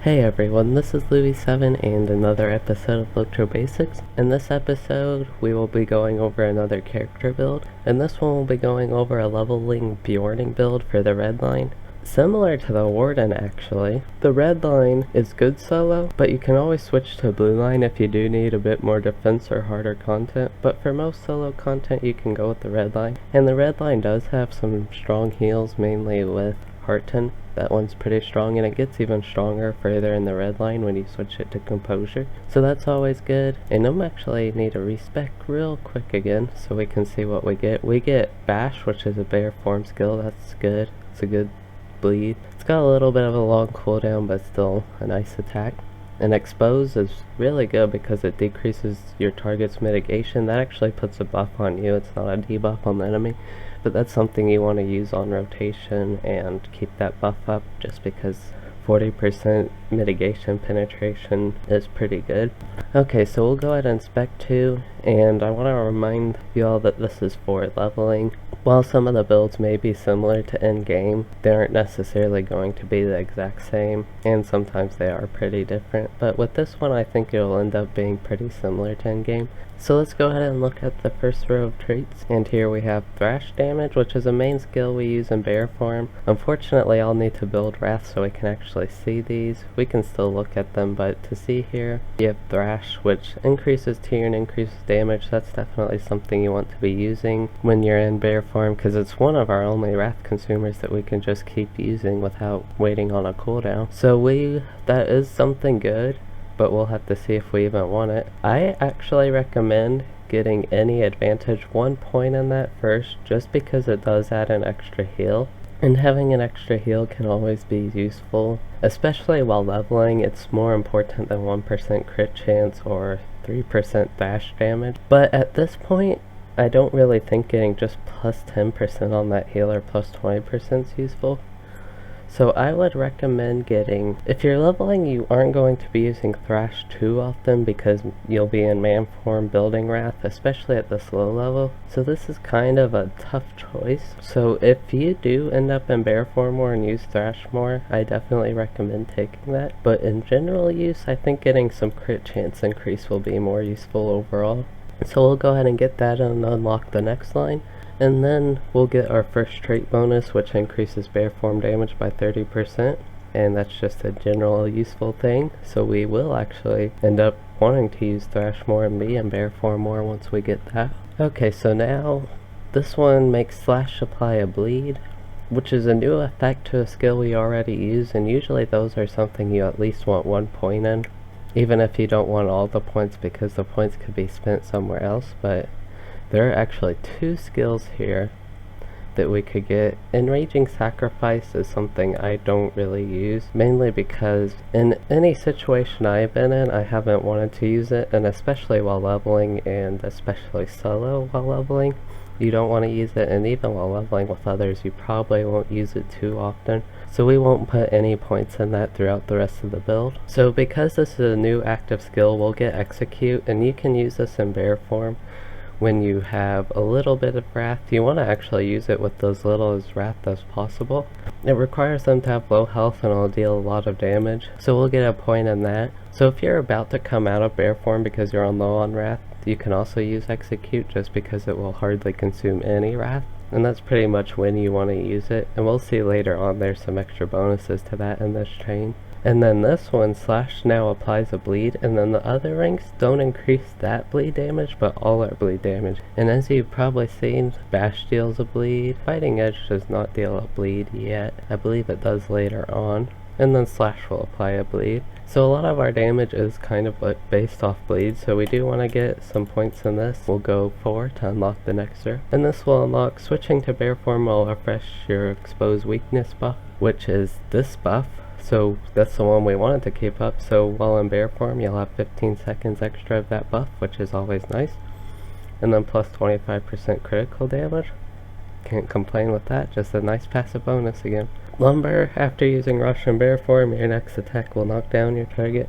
Hey everyone, this is Louis7 and another episode of LOTRO Basics. In this episode, we will be going over another character build, and this one will be going over a leveling Beorning build for the red line. Similar to the Warden actually. The red line is good solo, but you can always switch to blue line if you do need a bit more defense or harder content, but for most solo content you can go with the red line. And the red line does have some strong heals, mainly with Hearten. That one's pretty strong, and it gets even stronger further in the red line when you switch it to Composure. So that's always good. And I'm actually need to respec real quick again so we can see what we get. We get Bash, which is a bear form skill. That's good. It's a good bleed. It's got a little bit of a long cooldown, but still a nice attack. And Expose is really good because it decreases your target's mitigation. That actually puts a buff on you. It's not a debuff on the enemy. But that's something you want to use on rotation and keep that buff up, just because 40% mitigation penetration is pretty good. Okay, so we'll go ahead and spec 2, and I want to remind you all that this is for leveling. While some of the builds may be similar to in-game, they aren't necessarily going to be the exact same, and sometimes they are pretty different. But with this one, I think it'll end up being pretty similar to in-game. So let's go ahead and look at the first row of traits, and here we have Thrash Damage, which is a main skill we use in bear form. Unfortunately, I'll need to build Wrath so we can actually see these. We can still look at them, but to see here, you have Thrash, which increases tier and increases damage. That's definitely something you want to be using when you're in bear form, because it's one of our only Wrath consumers that we can just keep using without waiting on a cooldown. So that is something good, but we'll have to see if we even want it. I actually recommend getting any advantage 1 point in that first, just because it does add an extra heal. And having an extra heal can always be useful, especially while leveling. It's more important than 1% crit chance or 3% dash damage. But at this point, I don't really think getting just plus 10% on that heal or plus 20% is useful. So I would recommend getting, if you're leveling, you aren't going to be using Thrash too often because you'll be in man form building Wrath, especially at this low level. So this is kind of a tough choice. So if you do end up in bear form more and use Thrash more, I definitely recommend taking that. But in general use, I think getting some crit chance increase will be more useful overall. So we'll go ahead and get that and unlock the next line. And then we'll get our first trait bonus, which increases bear form damage by 30%, and that's just a general useful thing. So we will actually end up wanting to use Thrash more and be in bear form more once we get that. Okay, so now this one makes Slash apply a bleed, which is a new effect to a skill we already use, and usually those are something you at least want 1 point in, even if you don't want all the points, because the points could be spent somewhere else. But there are actually 2 skills here that we could get. Enraging Sacrifice is something I don't really use, mainly because in any situation I've been in, I haven't wanted to use it, and especially while leveling, and especially solo while leveling, you don't want to use it, and even while leveling with others, you probably won't use it too often. So we won't put any points in that throughout the rest of the build. So because this is a new active skill, we'll get Execute, and you can use this in bear form. When you have a little bit of Wrath, you want to actually use it with as little as Wrath as possible. It requires them to have low health and it'll deal a lot of damage, so we'll get a point in that. So if you're about to come out of bear form because you're on low on Wrath, you can also use Execute, just because it will hardly consume any Wrath. And that's pretty much when you want to use it, and we'll see later on there's some extra bonuses to that in this train. And then this one, Slash now applies a bleed, and then the other ranks don't increase that bleed damage, but all our bleed damage. And as you've probably seen, Bash deals a bleed. Fighting Edge does not deal a bleed yet. I believe it does later on. And then Slash will apply a bleed. So a lot of our damage is kind of based off bleed, so we do want to get some points in this. We'll go 4 to unlock the next row. And this will unlock switching to bear form will refresh your Expose Weakness buff, which is this buff. So that's the one we wanted to keep up, so while in bear form you'll have 15 seconds extra of that buff, which is always nice. And then plus 25% critical damage. Can't complain with that, just a nice passive bonus again. Lumber, after using Rush in bear form, your next attack will knock down your target.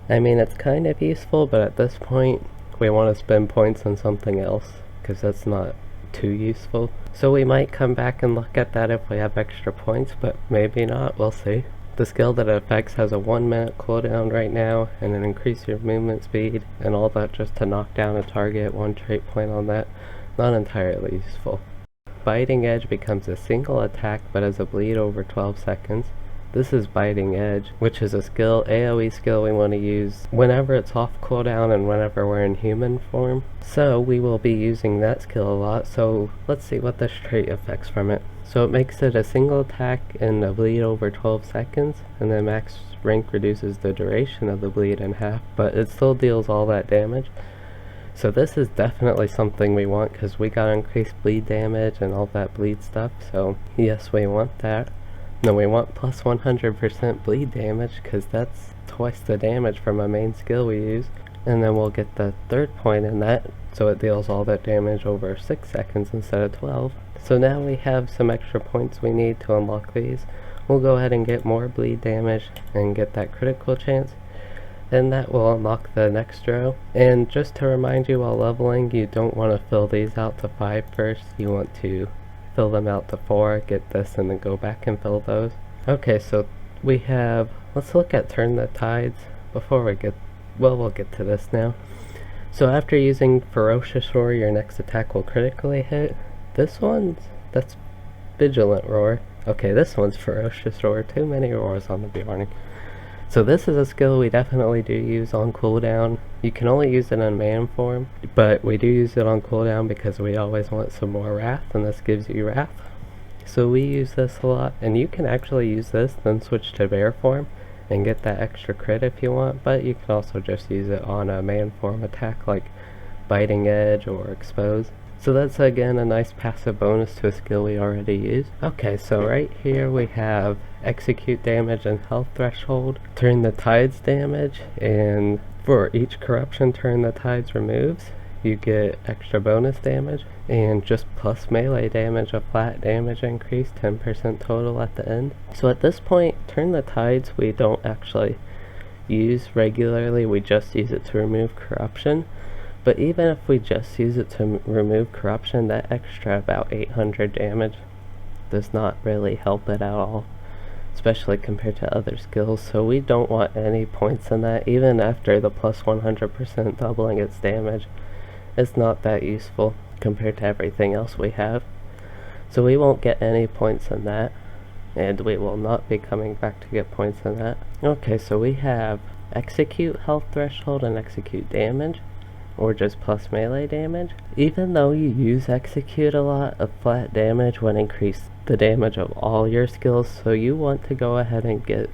I mean, it's kind of useful, but at this point we want to spend points on something else, because that's not too useful. So we might come back and look at that if we have extra points, but maybe not, we'll see. The skill that it affects has a 1-minute cooldown right now, and an increase your movement speed, and all that just to knock down a target, 1 trait point on that. Not entirely useful. Biting Edge becomes a single attack but has a bleed over 12 seconds. This is Biting Edge, which is a skill, AoE skill we want to use whenever it's off cooldown and whenever we're in human form. So we will be using that skill a lot, so let's see what this trait affects from it. So it makes it a single attack and a bleed over 12 seconds, and then max rank reduces the duration of the bleed in half, but it still deals all that damage. So this is definitely something we want because we got increased bleed damage and all that bleed stuff, so yes, we want that. Then we want plus 100% bleed damage because that's twice the damage from a main skill we use. And then we'll get the 3rd point in that, so it deals all that damage over 6 seconds instead of 12. So now we have some extra points we need to unlock these. We'll go ahead and get more bleed damage and get that critical chance. And that will unlock the next row. And just to remind you, while leveling, you don't want to fill these out to 5 first. You want to fill them out to 4, get this, and then go back and fill those. Okay, so we have, let's look at Turn the Tides before we get, well, we'll get to this now. So after using Ferocious Roar, your next attack will critically hit. This one's, that's Vigilant Roar. Okay, this one's Ferocious Roar, too many roars on the Beorning. So this is a skill we definitely do use on cooldown. You can only use it in man form, but we do use it on cooldown because we always want some more Wrath, and this gives you Wrath. So we use this a lot, and you can actually use this, then switch to bear form, and get that extra crit if you want, but you can also just use it on a man form attack like Biting Edge or Expose. So that's again a nice passive bonus to a skill we already use. Okay, so right here we have Execute damage and health threshold, Turn the Tides damage, and for each corruption Turn the Tides removes, you get extra bonus damage, and just plus melee damage, a flat damage increase, 10% total at the end. So at this point, Turn the Tides we don't actually use regularly, we just use it to remove corruption. But even if we just use it to remove corruption, that extra about 800 damage does not really help it at all, especially compared to other skills, so we don't want any points in that. Even after the plus 100% doubling its damage, it's not that useful compared to everything else we have. So we won't get any points in that, and we will not be coming back to get points in that. Okay, so we have Execute health threshold and Execute damage, or just plus melee damage. Even though you use Execute a lot, a flat damage would increase the damage of all your skills, so you want to go ahead and get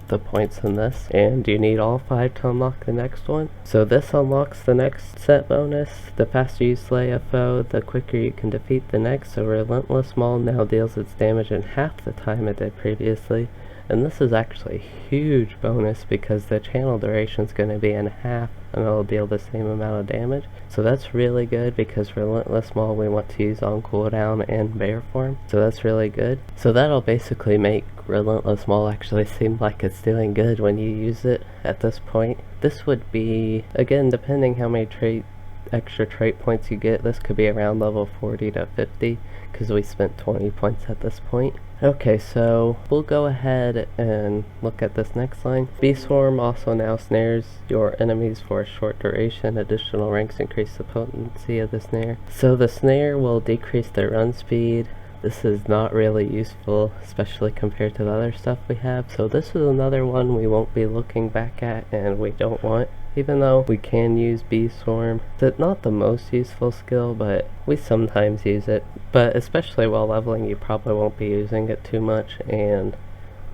the points in this, and you need all 5 to unlock the next one. So this unlocks the next set bonus. The faster you slay a foe, the quicker you can defeat the next. So Relentless Maul now deals its damage in half the time it did previously, and this is actually a huge bonus because the channel duration is going to be in half, and it'll deal the same amount of damage. So that's really good because Relentless Maul we want to use on cooldown and bear form, so that's really good. So that'll basically make Relentless Maul actually seem like it's doing good when you use it at this point. This would be, again, depending how many extra trait points you get, this could be around level 40 to 50 because we spent 20 points at this point. Okay, so we'll go ahead and look at this next line. Beast Swarm also now snares your enemies for a short duration. Additional ranks increase the potency of the snare. So the snare will decrease their run speed. This is not really useful, especially compared to the other stuff we have. So this is another one we won't be looking back at and we don't want. Even though we can use Beast Swarm, it's not the most useful skill, but we sometimes use it. But especially while leveling, you probably won't be using it too much, and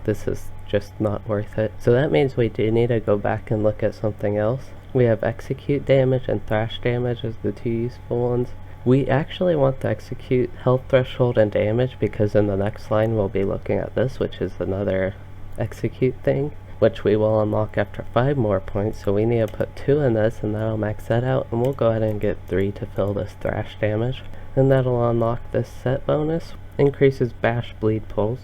this is just not worth it. So that means we do need to go back and look at something else. We have Execute damage and Thrash damage as the 2 useful ones. We actually want to Execute health threshold and damage because in the next line we'll be looking at this, which is another Execute thing, which we will unlock after 5 more points, so we need to put 2 in this and that'll max that out, and we'll go ahead and get 3 to fill this Thrash damage, and that'll unlock this set bonus. Increases Bash Bleed Pulse.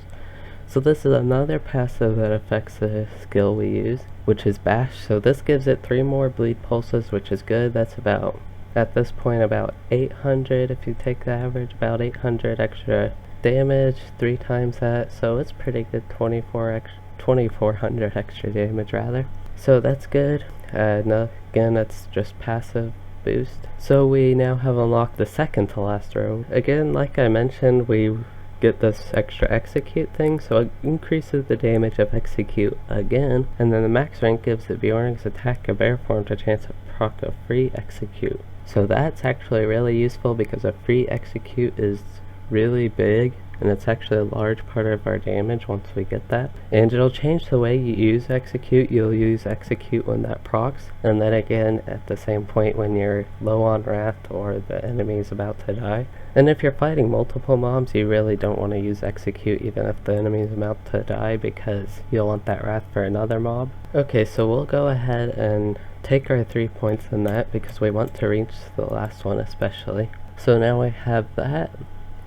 So this is another passive that affects the skill we use, which is Bash. So this gives it 3 more bleed pulses, which is good. That's about, at this point, about 800 if you take the average, about 800 extra damage, 3 times that, so it's pretty good. 2400 extra damage rather. So that's good. No, again, it's just passive boost. So we now have unlocked the second to last row. Again, like I mentioned, we get this extra execute thing, so it increases the damage of execute again, and then the max rank gives the Beorning's attack of bear form a chance to proc a free execute. So that's actually really useful because a free execute is really big, and it's actually a large part of our damage once we get that. And it'll change the way you use execute. You'll use execute when that procs, and then again at the same point when you're low on wrath or the enemy is about to die. And if you're fighting multiple mobs, you really don't want to use execute even if the enemy is about to die, because you'll want that wrath for another mob. Okay, so we'll go ahead and take our 3 points in that because we want to reach the last one especially. So now we have that.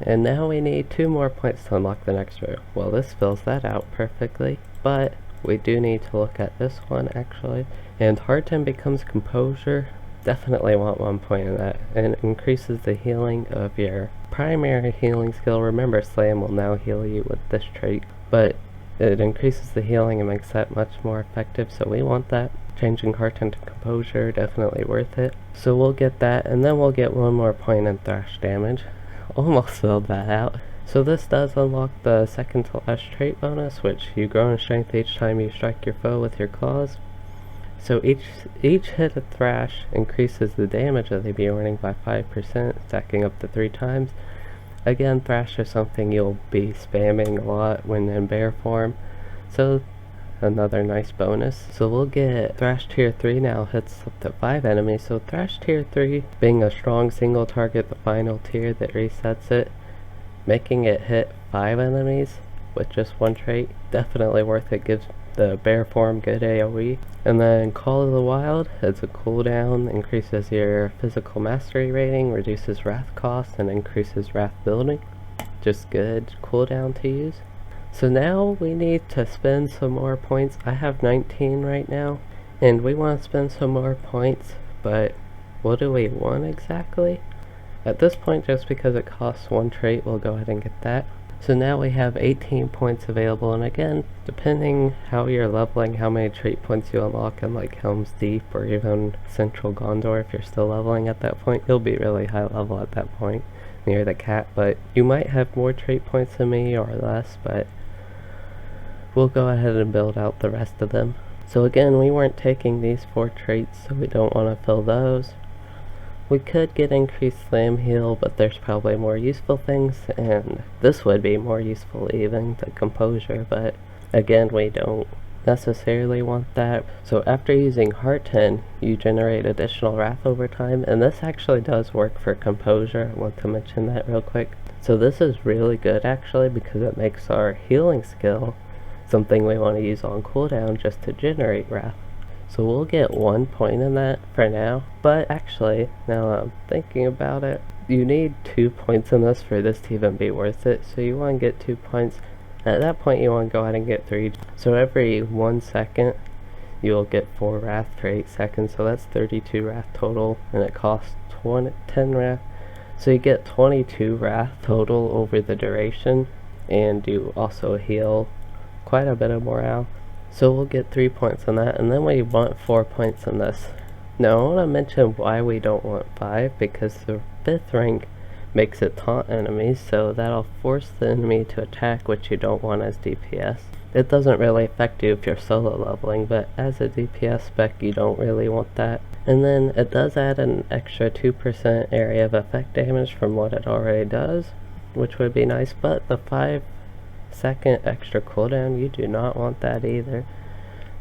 And now we need 2 more points to unlock the next row. Well, this fills that out perfectly, but we do need to look at this one actually. And hard 10 becomes composure. Definitely want 1 point in that. And it increases the healing of your primary healing skill. Remember, Slam will now heal you with this trait, but it increases the healing and makes that much more effective, so we want that. Changing hard 10 to composure, definitely worth it. So we'll get that, and then we'll get 1 more point in thrash damage. Almost filled that out. So this does unlock the second to last trait bonus, which you grow in strength each time you strike your foe with your claws. So each hit of thrash increases the damage of the Beorning by 5%, stacking up to 3 times. Again, thrash is something you'll be spamming a lot when in bear form, so another nice bonus. So we'll get Thrash Tier 3 now hits up to 5 enemies, so Thrash Tier 3 being a strong single target, the final tier that resets it, making it hit 5 enemies with just 1 trait, definitely worth it, gives the bear form good AoE. And then Call of the Wild, it's a cooldown, increases your physical mastery rating, reduces wrath cost, and increases wrath building. Just good cooldown to use. So now we need to spend some more points. I have 19 right now, and we want to spend some more points, but what do we want exactly? At this point, just because it costs 1 trait, we'll go ahead and get that. So now we have 18 points available, and again, depending how you're leveling, how many trait points you unlock in like Helm's Deep or even Central Gondor, if you're still leveling at that point, you'll be really high level at that point, near the cat, but you might have more trait points than me or less, but we'll go ahead and build out the rest of them. So again, we weren't taking these 4 traits, so we don't want to fill those. We could get increased slam heal, but there's probably more useful things, and this would be more useful even, the composure, but again, we don't necessarily want that. So after using Heart 10, you generate additional wrath over time, and this actually does work for composure. I want to mention that real quick. So this is really good actually, because it makes our healing skill something we want to use on cooldown just to generate wrath. So we'll get 1 point in that for now, but actually, now I'm thinking about it, you need 2 points in this for this to even be worth it, so you want to get 2 points. At that point you want to go ahead and get 3. So every 1 second, you'll get 4 wrath for 8 seconds, so that's 32 wrath total, and it costs 10 wrath. So you get 22 wrath total over the duration, and you also heal quite a bit of morale. So we'll get 3 points on that, and then we want 4 points on this. Now I want to mention why we don't want 5, because the 5th rank makes it taunt enemies, so that'll force the enemy to attack, which you don't want as DPS. It doesn't really affect you if you're solo leveling, but as a DPS spec you don't really want that. And then it does add an extra 2% area of effect damage from what it already does, which would be nice, but the 5-second extra cooldown, you do not want that either,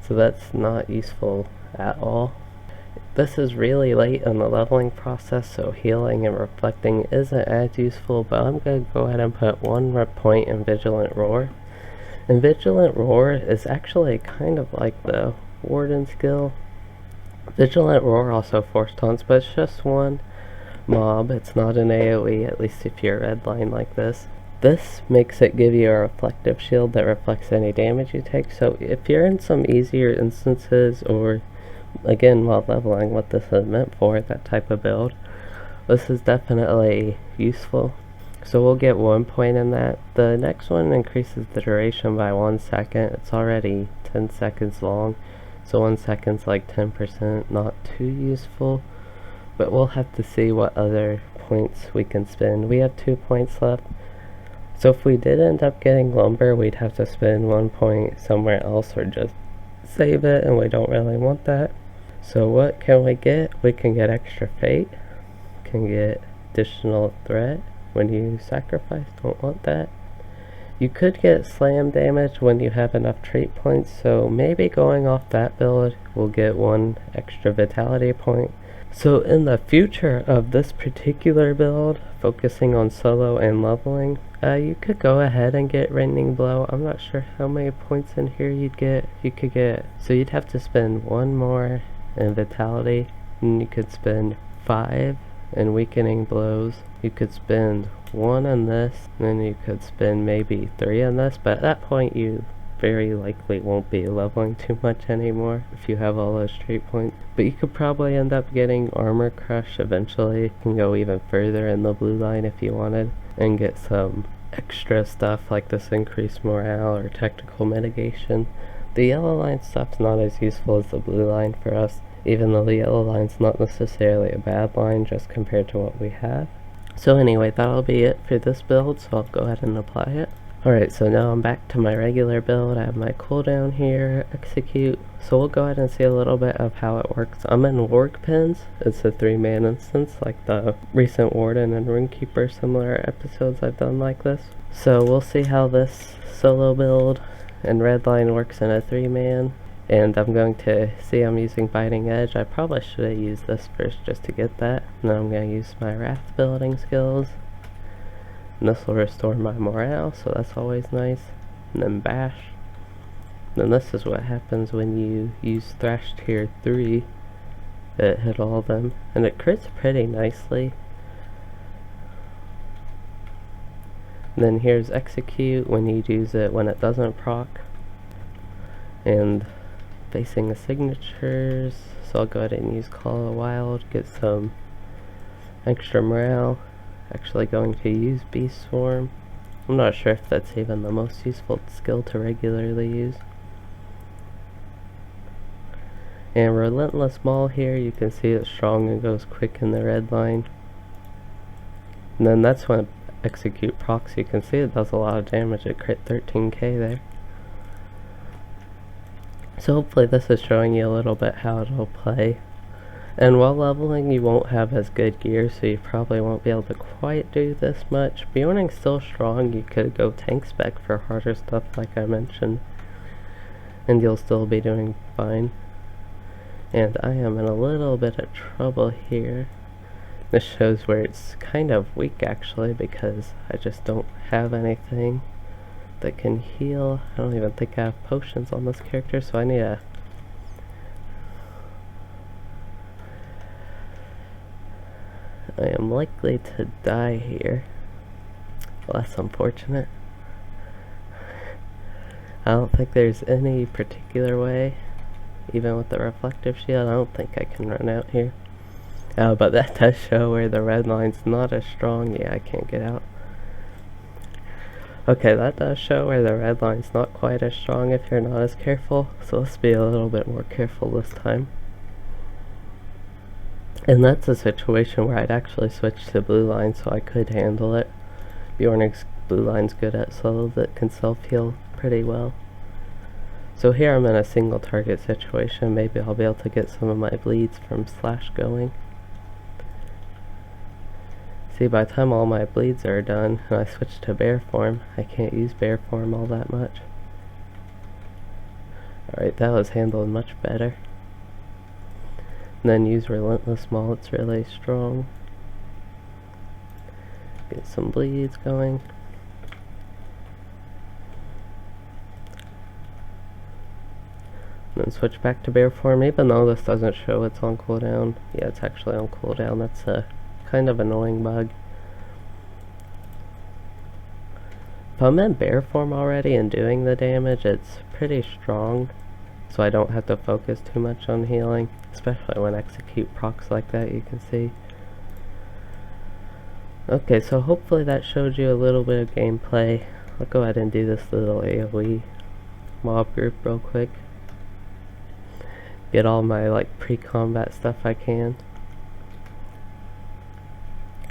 so that's not useful at all. This is really late in the leveling process, so healing and reflecting isn't as useful, but I'm going to go ahead and put 1 point in Vigilant Roar. And Vigilant Roar is actually kind of like the Warden skill. Vigilant Roar also force taunts, but it's just 1 mob, it's not an AoE, at least if you're redline like this. This makes it give you a reflective shield that reflects any damage you take, so if you're in some easier instances, or again while leveling, what this is meant for, that type of build, this is definitely useful. So we'll get 1 point in that. The next one increases the duration by 1 second. It's already 10 seconds long, so 1 second's like 10%, not too useful. But we'll have to see what other points we can spend. We have 2 points left. So if we did end up getting lumber, we'd have to spend 1 point somewhere else or just save it, and we don't really want that. So what can we get? We can get extra fate, can get additional threat when you sacrifice, don't want that. You could get slam damage when you have enough trait points, so maybe going off that build we'll get 1 extra vitality point. So in the future of this particular build, focusing on solo and leveling, you could go ahead and get Raining Blow. I'm not sure how many points in here you could get. So you'd have to spend 1 more in vitality, and you could spend 5 in weakening blows. You could spend 1 on this, and then you could spend maybe 3 on this, but at that point you very likely won't be leveling too much anymore if you have all those trait points. But you could probably end up getting Armor Crush eventually. You can go even further in the blue line if you wanted, and get some extra stuff like this increased morale or technical mitigation. The yellow line stuff's not as useful as the blue line for us, even though the yellow line's not necessarily a bad line just compared to what we have. So anyway, that'll be it for this build, so I'll go ahead and apply it. Alright, so now I'm back to my regular build. I have my cooldown here, execute. So we'll go ahead and see a little bit of how it works. I'm in Warg Pins. It's a 3-man instance, like the recent Warden and Runekeeper similar episodes I've done like this. So we'll see how this solo build and Redline works in a 3-man. And I'm going to see I'm using Biting Edge. I probably should have used this first just to get that. Now I'm going to use my Wrath building skills. And this will restore my morale, so that's always nice. And then Bash. Then this is what happens when you use Thrash Tier 3. It hit all of them. And it crits pretty nicely. And then here's Execute when you use it when it doesn't proc. And facing the signatures, so I'll go ahead and use Call of Wild, get some extra morale. Actually going to use Beast Swarm. I'm not sure if that's even the most useful skill to regularly use. And Relentless Maul here, you can see it's strong and goes quick in the red line. And then that's when Execute procs, you can see it does a lot of damage. It crit 13k there. So hopefully this is showing you a little bit how it'll play. And while leveling, you won't have as good gear, so you probably won't be able to quite do this much. Beorning's still strong. You could go tank spec for harder stuff like I mentioned, and you'll still be doing fine. And I am in a little bit of trouble here. This shows where it's kind of weak actually, because I just don't have anything that can heal. I don't even think I have potions on this character, so I need a... I am likely to die here. Well, that's unfortunate. I don't think there's any particular way, even with the reflective shield, I don't think I can run out here. But that does show where the red line's not as strong. Yeah, I can't get out. Okay, that does show where the red line's not quite as strong if you're not as careful, so let's be a little bit more careful this time. And that's a situation where I'd actually switch to blue line so I could handle it. Beorning's blue line's good at solo that can self-heal pretty well. So here I'm in a single target situation. Maybe I'll be able to get some of my bleeds from Slash going. See, by the time all my bleeds are done and I switch to bear form, I can't use bear form all that much. Alright, that was handled much better. And then use Relentless Maul, it's really strong. Get some bleeds going. And then switch back to bear form, even though this doesn't show it's on cooldown. Yeah, it's actually on cooldown. That's a kind of annoying bug. If I'm in bear form already and doing the damage, it's pretty strong, so I don't have to focus too much on healing, especially when execute procs like that, you can see. Okay, so hopefully that showed you a little bit of gameplay. I'll go ahead and do this little AoE mob group real quick. Get all my like pre-combat stuff I can.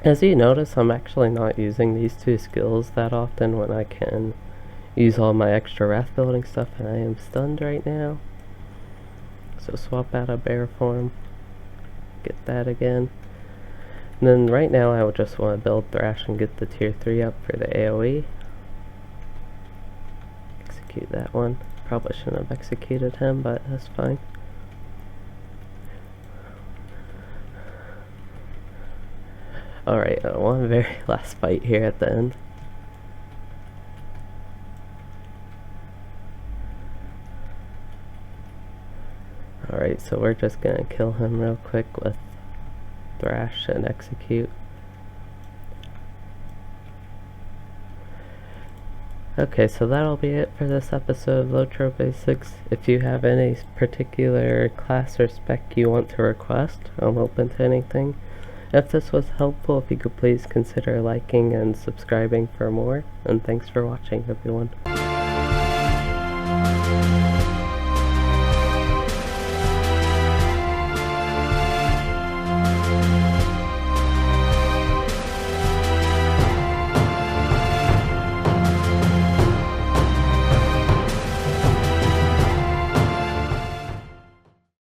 As you notice, I'm actually not using these two skills that often when I can use all my extra wrath building stuff, and I am stunned right now. So swap out a bear form, get that again. And then right now I would just want to build Thrash and get the tier 3 up for the AoE. Execute that one. Probably shouldn't have executed him, but that's fine. Alright, one very last fight here at the end. Alright, so we're just gonna kill him real quick with Thrash and execute. Okay, so that'll be it for this episode of LOTRO Basics. If you have any particular class or spec you want to request, I'm open to anything. If this was helpful, if you could please consider liking and subscribing for more, and thanks for watching, everyone.